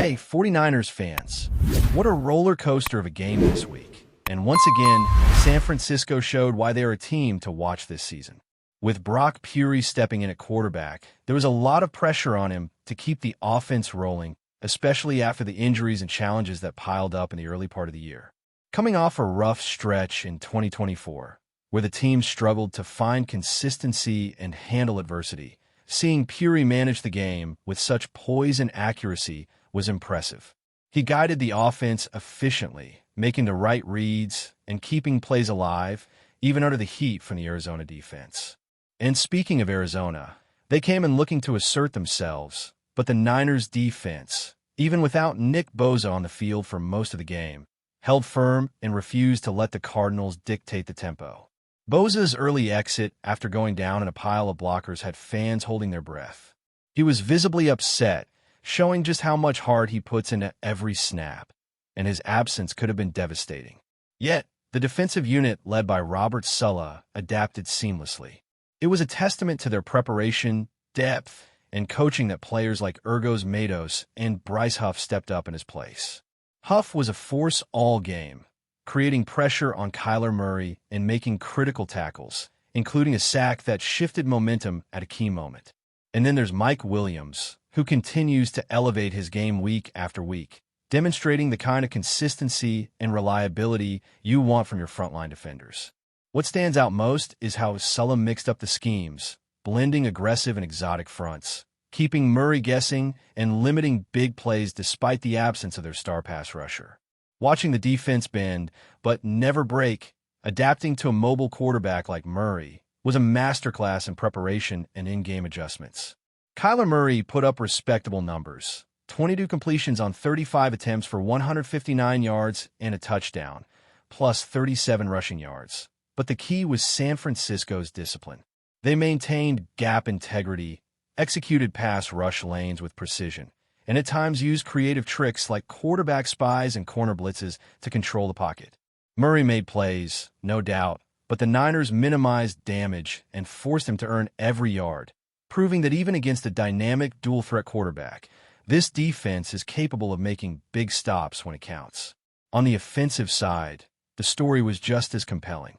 Hey, 49ers fans, what a roller coaster of a game this week. And once again, San Francisco showed why they are a team to watch this season. With Brock Purdy stepping in at quarterback, there was a lot of pressure on him to keep the offense rolling, especially after the injuries and challenges that piled up in the early part of the year. Coming off a rough stretch in 2024, where the team struggled to find consistency and handle adversity, seeing Purdy manage the game with such poise and accuracy was impressive. He guided the offense efficiently, making the right reads and keeping plays alive, even under the heat from the Arizona defense. And speaking of Arizona, they came in looking to assert themselves, but the Niners' defense, even without Nick Bosa on the field for most of the game, held firm and refused to let the Cardinals dictate the tempo. Bosa's early exit after going down in a pile of blockers had fans holding their breath. He was visibly upset, showing just how much heart he puts into every snap, and his absence could have been devastating. Yet, the defensive unit led by Robert Saleh adapted seamlessly. It was a testament to their preparation, depth, and coaching that players like Urgos Matos and Bryce Huff stepped up in his place. Huff was a force all game, creating pressure on Kyler Murray and making critical tackles, including a sack that shifted momentum at a key moment. And then there's Mike Williams, who continues to elevate his game week after week, demonstrating the kind of consistency and reliability you want from your frontline defenders. What stands out most is how Saleh mixed up the schemes, blending aggressive and exotic fronts, keeping Murray guessing and limiting big plays despite the absence of their star pass rusher. Watching the defense bend, but never break, adapting to a mobile quarterback like Murray, was a masterclass in preparation and in-game adjustments. Kyler Murray put up respectable numbers, 22 completions on 35 attempts for 159 yards and a touchdown, plus 37 rushing yards. But the key was San Francisco's discipline. They maintained gap integrity, executed pass rush lanes with precision, and at times used creative tricks like quarterback spies and corner blitzes to control the pocket. Murray made plays, no doubt, but the Niners minimized damage and forced him to earn every yard, proving that even against a dynamic dual-threat quarterback, this defense is capable of making big stops when it counts. On the offensive side, the story was just as compelling.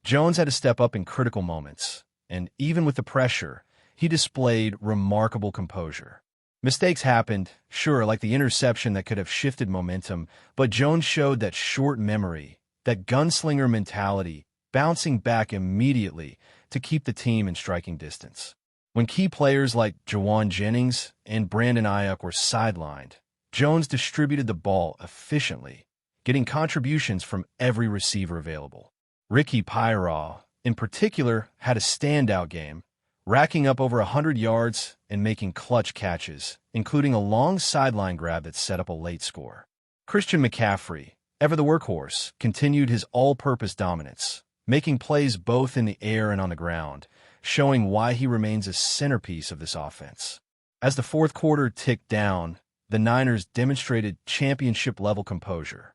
Jones had to step up in critical moments, and even with the pressure, he displayed remarkable composure. Mistakes happened, sure, like the interception that could have shifted momentum, but Jones showed that short memory, that gunslinger mentality, bouncing back immediately to keep the team in striking distance. When key players like Jawan Jennings and Brandon Ayuk were sidelined, Jones distributed the ball efficiently, getting contributions from every receiver available. Ricky Pyraw, in particular, had a standout game, racking up over 100 yards and making clutch catches, including a long sideline grab that set up a late score. Christian McCaffrey, ever the workhorse, continued his all-purpose dominance, making plays both in the air and on the ground, showing why he remains a centerpiece of this offense. As the fourth quarter ticked down, the Niners demonstrated championship-level composure.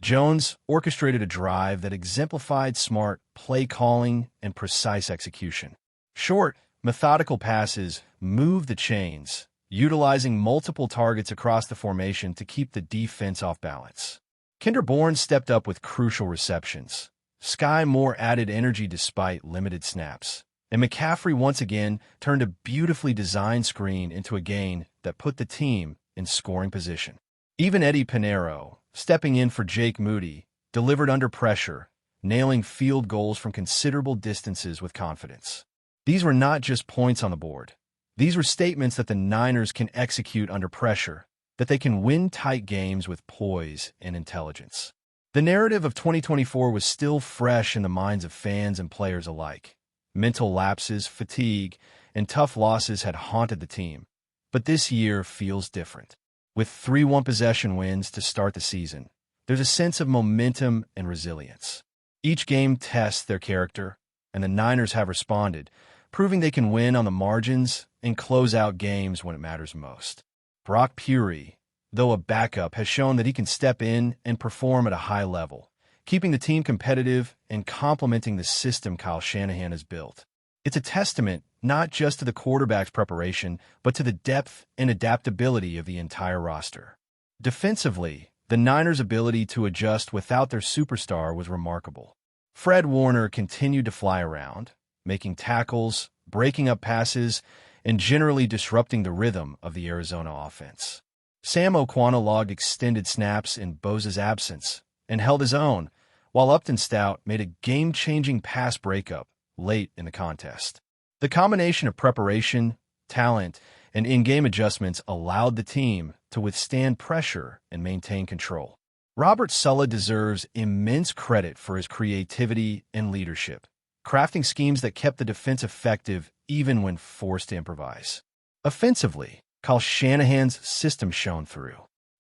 Jones orchestrated a drive that exemplified smart play calling and precise execution. Short, methodical passes moved the chains, utilizing multiple targets across the formation to keep the defense off balance. Kinder Bourne stepped up with crucial receptions. Sky Moore added energy despite limited snaps. And McCaffrey once again turned a beautifully designed screen into a gain that put the team in scoring position. Even Eddie Pinheiro, stepping in for Jake Moody, delivered under pressure, nailing field goals from considerable distances with confidence. These were not just points on the board. These were statements that the Niners can execute under pressure, that they can win tight games with poise and intelligence. The narrative of 2024 was still fresh in the minds of fans and players alike. Mental lapses, fatigue, and tough losses had haunted the team, but this year feels different. With 3 one-possession wins to start the season, there's a sense of momentum and resilience. Each game tests their character, and the Niners have responded, proving they can win on the margins and close out games when it matters most. Brock Purdy, though a backup, has shown that he can step in and perform at a high level, keeping the team competitive and complementing the system Kyle Shanahan has built. It's a testament not just to the quarterback's preparation, but to the depth and adaptability of the entire roster. Defensively, the Niners' ability to adjust without their superstar was remarkable. Fred Warner continued to fly around, making tackles, breaking up passes, and generally disrupting the rhythm of the Arizona offense. Sam Okwara logged extended snaps in Bosa's absence and held his own, while Upton Stout made a game-changing pass breakup late in the contest. The combination of preparation, talent, and in-game adjustments allowed the team to withstand pressure and maintain control. Robert Saleh deserves immense credit for his creativity and leadership, crafting schemes that kept the defense effective even when forced to improvise. Offensively, Kyle Shanahan's system shone through.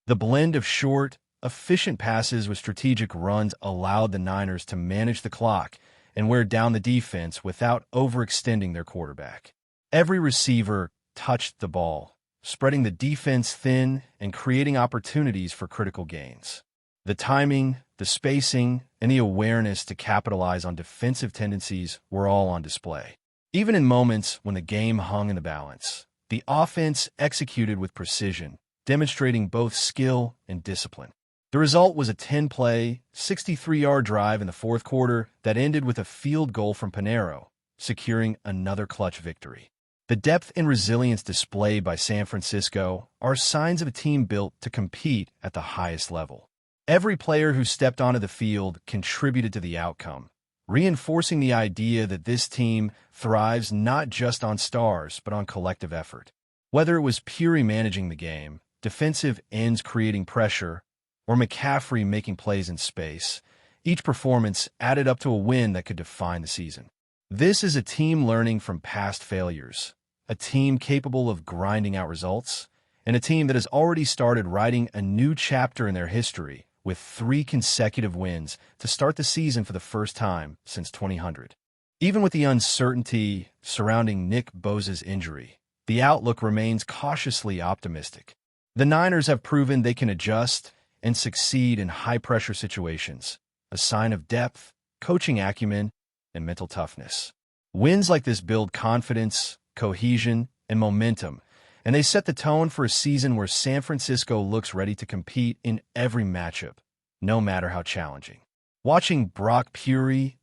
The blend of short, efficient passes with strategic runs allowed the Niners to manage the clock and wear down the defense without overextending their quarterback. Every receiver touched the ball, spreading the defense thin and creating opportunities for critical gains. The timing, the spacing, and the awareness to capitalize on defensive tendencies were all on display. Even in moments when the game hung in the balance, the offense executed with precision, demonstrating both skill and discipline. The result was a 10-play, 63-yard drive in the fourth quarter that ended with a field goal from Pinheiro, securing another clutch victory. The depth and resilience displayed by San Francisco are signs of a team built to compete at the highest level. Every player who stepped onto the field contributed to the outcome, reinforcing the idea that this team thrives not just on stars, but on collective effort. Whether it was PURDY managing the game, defensive ends creating pressure, or McCaffrey making plays in space, each performance added up to a win that could define the season. This is a team learning from past failures, a team capable of grinding out results, and a team that has already started writing a new chapter in their history with 3 consecutive wins to start the season for the first time since 2000. Even with the uncertainty surrounding Nick Bosa's injury, the outlook remains cautiously optimistic. The Niners have proven they can adjust and succeed in high-pressure situations, a sign of depth, coaching acumen, and mental toughness. Wins like this build confidence, cohesion, and momentum, and they set the tone for a season where San Francisco looks ready to compete in every matchup, no matter how challenging. Watching Brock Purdy,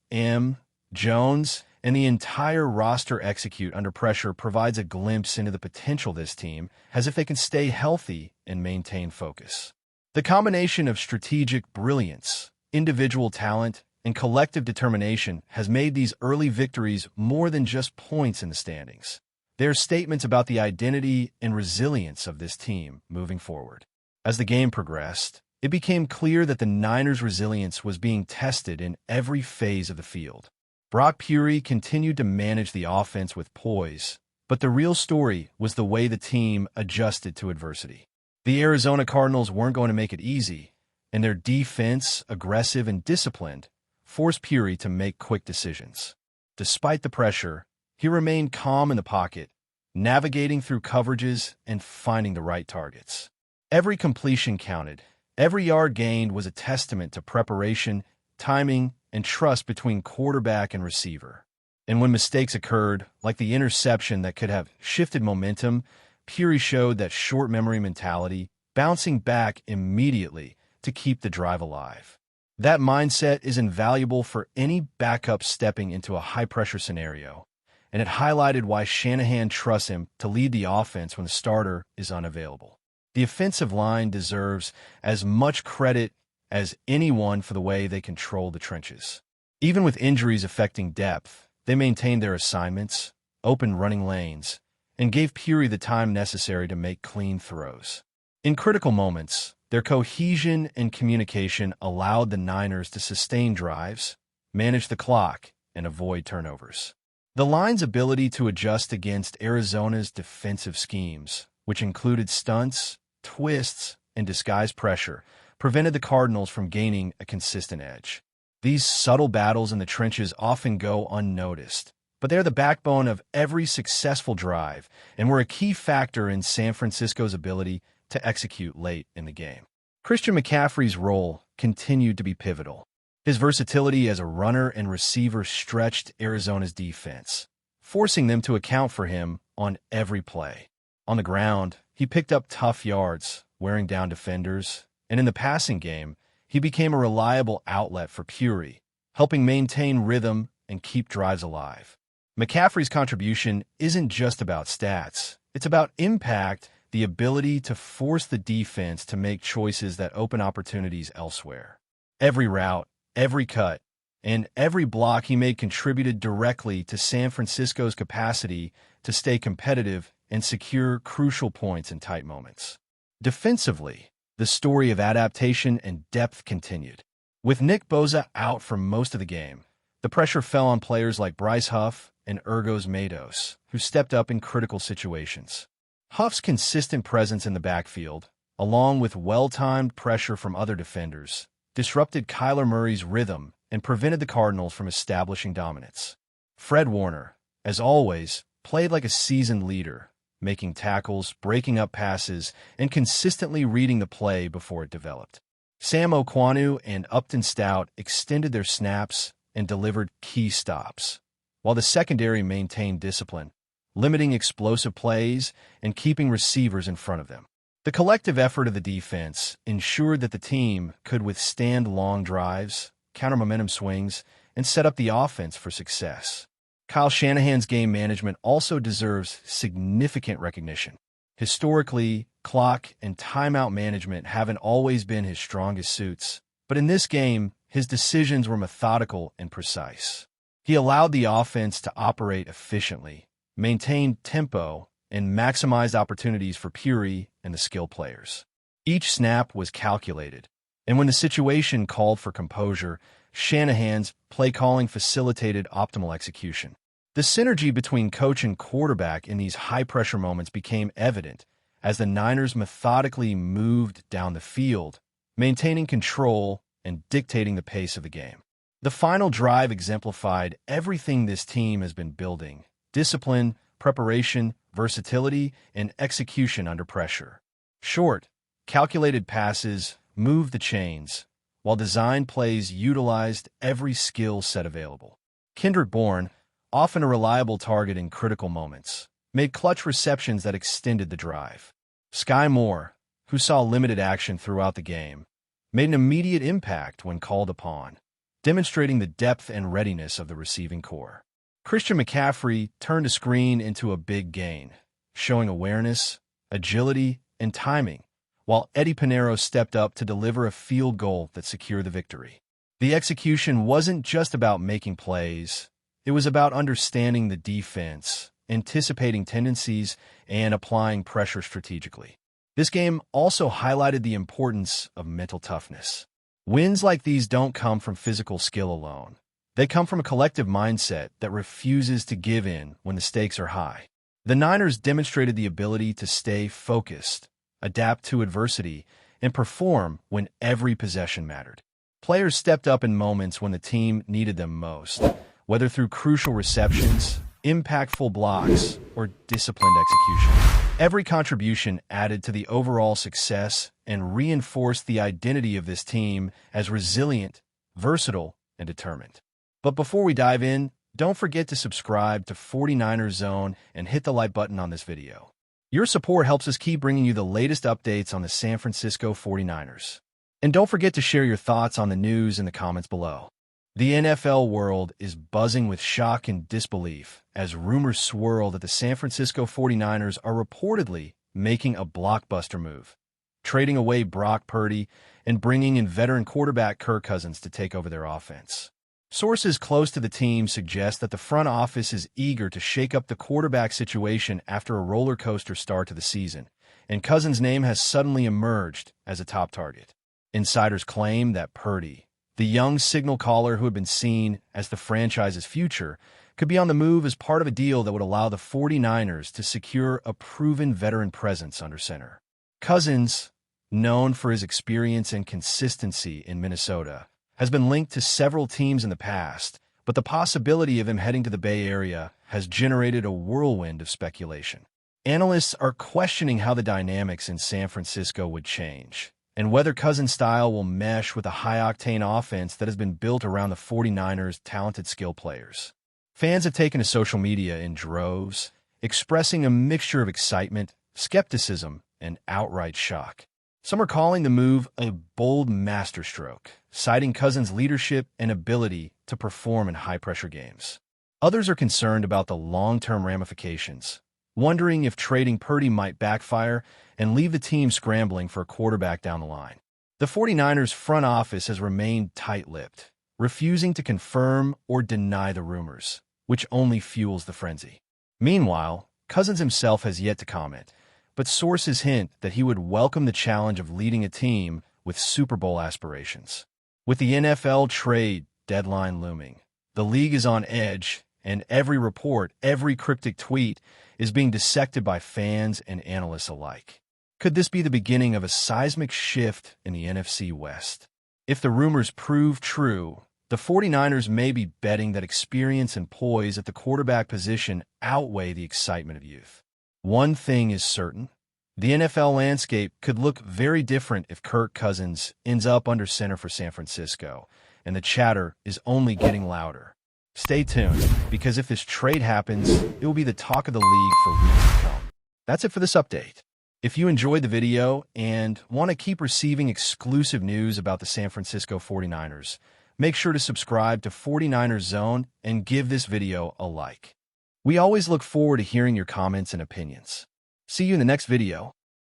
Jones, and the entire roster execute under pressure provides a glimpse into the potential this team has if they can stay healthy and maintain focus. The combination of strategic brilliance, individual talent, and collective determination has made these early victories more than just points in the standings. They are statements about the identity and resilience of this team moving forward. As the game progressed, it became clear that the Niners' resilience was being tested in every phase of the field. Brock Purdy continued to manage the offense with poise, but the real story was the way the team adjusted to adversity. The Arizona Cardinals weren't going to make it easy, and their defense, aggressive and disciplined, forced Purdy to make quick decisions. Despite the pressure, he remained calm in the pocket, navigating through coverages and finding the right targets. Every completion counted. Every yard gained was a testament to preparation, timing, and trust between quarterback and receiver. And when mistakes occurred, like the interception that could have shifted momentum, Purdy showed that short memory mentality, bouncing back immediately to keep the drive alive. That mindset is invaluable for any backup stepping into a high-pressure scenario, and it highlighted why Shanahan trusts him to lead the offense when the starter is unavailable. The offensive line deserves as much credit as anyone for the way they control the trenches. Even with injuries affecting depth, they maintained their assignments, opened running lanes, and gave Purdy the time necessary to make clean throws. In critical moments, their cohesion and communication allowed the Niners to sustain drives, manage the clock, and avoid turnovers. The line's ability to adjust against Arizona's defensive schemes, which included stunts, twists, and disguised pressure, prevented the Cardinals from gaining a consistent edge. These subtle battles in the trenches often go unnoticed, but they're the backbone of every successful drive and were a key factor in San Francisco's ability to execute late in the game. Christian McCaffrey's role continued to be pivotal. His versatility as a runner and receiver stretched Arizona's defense, forcing them to account for him on every play. On the ground, he picked up tough yards, wearing down defenders, and in the passing game, he became a reliable outlet for PURDY, helping maintain rhythm and keep drives alive. McCaffrey's contribution isn't just about stats. It's about impact, the ability to force the defense to make choices that open opportunities elsewhere. Every route, every cut, and every block he made contributed directly to San Francisco's capacity to stay competitive and secure crucial points in tight moments. Defensively, the story of adaptation and depth continued. With Nick Bosa out for most of the game, the pressure fell on players like Bryce Huff and Ergos Matos, who stepped up in critical situations. Huff's consistent presence in the backfield, along with well-timed pressure from other defenders, disrupted Kyler Murray's rhythm and prevented the Cardinals from establishing dominance. Fred Warner, as always, played like a seasoned leader, making tackles, breaking up passes, and consistently reading the play before it developed. Sam Okwonu and Upton Stout extended their snaps and delivered key stops, while the secondary maintained discipline, limiting explosive plays and keeping receivers in front of them. The collective effort of the defense ensured that the team could withstand long drives, counter momentum swings, and set up the offense for success. Kyle Shanahan's game management also deserves significant recognition. Historically, clock and timeout management haven't always been his strongest suits, but in this game, his decisions were methodical and precise. He allowed the offense to operate efficiently, maintained tempo, and maximized opportunities for PURDY and the skill players. Each snap was calculated, and when the situation called for composure, Shanahan's play calling facilitated optimal execution. The synergy between coach and quarterback in these high-pressure moments became evident as the Niners methodically moved down the field, maintaining control and dictating the pace of the game. The final drive exemplified everything this team has been building: discipline, preparation, versatility, and execution under pressure. Short, calculated passes moved the chains, while design plays utilized every skill set available. Kendrick Bourne, often a reliable target in critical moments, made clutch receptions that extended the drive. Sky Moore, who saw limited action throughout the game, made an immediate impact when called upon, demonstrating the depth and readiness of the receiving corps. Christian McCaffrey turned a screen into a big gain, showing awareness, agility, and timing, while Eddie Pinheiro stepped up to deliver a field goal that secured the victory. The execution wasn't just about making plays. It was about understanding the defense, anticipating tendencies, and applying pressure strategically. This game also highlighted the importance of mental toughness. Wins like these don't come from physical skill alone. They come from a collective mindset that refuses to give in when the stakes are high. The Niners demonstrated the ability to stay focused, adapt to adversity, and perform when every possession mattered. Players stepped up in moments when the team needed them most, whether through crucial receptions, impactful blocks, or disciplined execution. Every contribution added to the overall success and reinforced the identity of this team as resilient, versatile, and determined. But before we dive in, don't forget to subscribe to 49ers Zone and hit the like button on this video. Your support helps us keep bringing you the latest updates on the San Francisco 49ers. And don't forget to share your thoughts on the news in the comments below. The NFL world is buzzing with shock and disbelief as rumors swirl that the San Francisco 49ers are reportedly making a blockbuster move, trading away Brock Purdy and bringing in veteran quarterback Kirk Cousins to take over their offense. Sources close to the team suggest that the front office is eager to shake up the quarterback situation after a roller coaster start to the season, and Cousins' name has suddenly emerged as a top target. Insiders claim that Purdy, the young signal caller who had been seen as the franchise's future, could be on the move as part of a deal that would allow the 49ers to secure a proven veteran presence under center. Cousins, known for his experience and consistency in Minnesota, has been linked to several teams in the past, but the possibility of him heading to the Bay Area has generated a whirlwind of speculation. Analysts are questioning how the dynamics in San Francisco would change, and whether Cousins' style will mesh with a high-octane offense that has been built around the 49ers' talented skill players. Fans have taken to social media in droves, expressing a mixture of excitement, skepticism, and outright shock. Some are calling the move a bold masterstroke, citing Cousins' leadership and ability to perform in high-pressure games. Others are concerned about the long-term ramifications, wondering if trading Purdy might backfire and leave the team scrambling for a quarterback down the line. The 49ers front office has remained tight-lipped, refusing to confirm or deny the rumors, which only fuels the frenzy. Meanwhile, Cousins himself has yet to comment, but sources hint that he would welcome the challenge of leading a team with Super Bowl aspirations. With the NFL trade deadline looming, the league is on edge, and every report, every cryptic tweet is being dissected by fans and analysts alike. Could this be the beginning of a seismic shift in the NFC West? If the rumors prove true, the 49ers may be betting that experience and poise at the quarterback position outweigh the excitement of youth. One thing is certain: the NFL landscape could look very different if Kirk Cousins ends up under center for San Francisco, and the chatter is only getting louder. Stay tuned, because if this trade happens, it will be the talk of the league for weeks to come. That's it for this update. If you enjoyed the video and want to keep receiving exclusive news about the San Francisco 49ers, make sure to subscribe to 49ers Zone and give this video a like. We always look forward to hearing your comments and opinions. See you in the next video.